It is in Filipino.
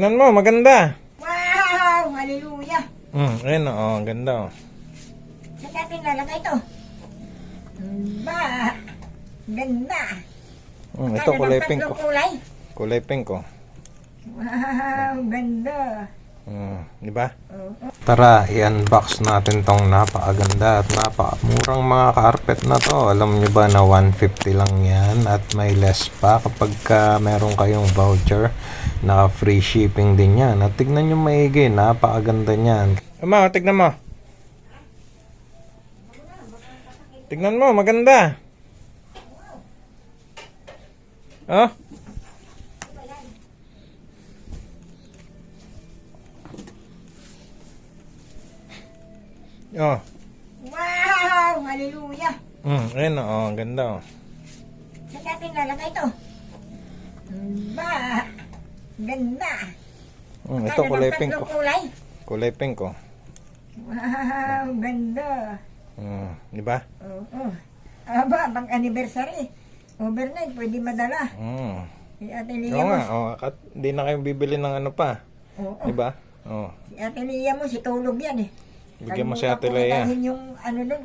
Tingnan mo, maganda. Wow! Hallelujah! Ayun ang ganda Saan natin lalagay ito? Ba! Ganda! Ito kulay pink ko. Kulay? Kulay pink ko. Wow! Ganda! Di ba? Oo. Tara, i-unbox natin tong napakaganda at napakamurang mga carpet na to. Alam nyo ba na 150 lang yan at may less pa kapag meron kayong voucher. Naka free shipping din yan. At tignan nyo maigi, napakaganda niyan. Ama, tignan mo. Tignan mo, maganda. Oh? Oh. Wow! Hallelujah! Ayun ang ganda Saan natin lalagay ito? Ba! Ganda! Ito kulay pink ko. Kulay? Kulay pink ko. Wow! Ganda! Di ba? Oo. Aba, pang anniversary. Overnight, pwede madala. Si Ate Oo Lia nga, mo. hindi na kayo bibili ng ano pa. Oo. Di ba? Oh. Si Ate Lia mo, si tulog yan eh. Bigyan mo si Kalimutan Ate ko Lea. dahil yung ano nun,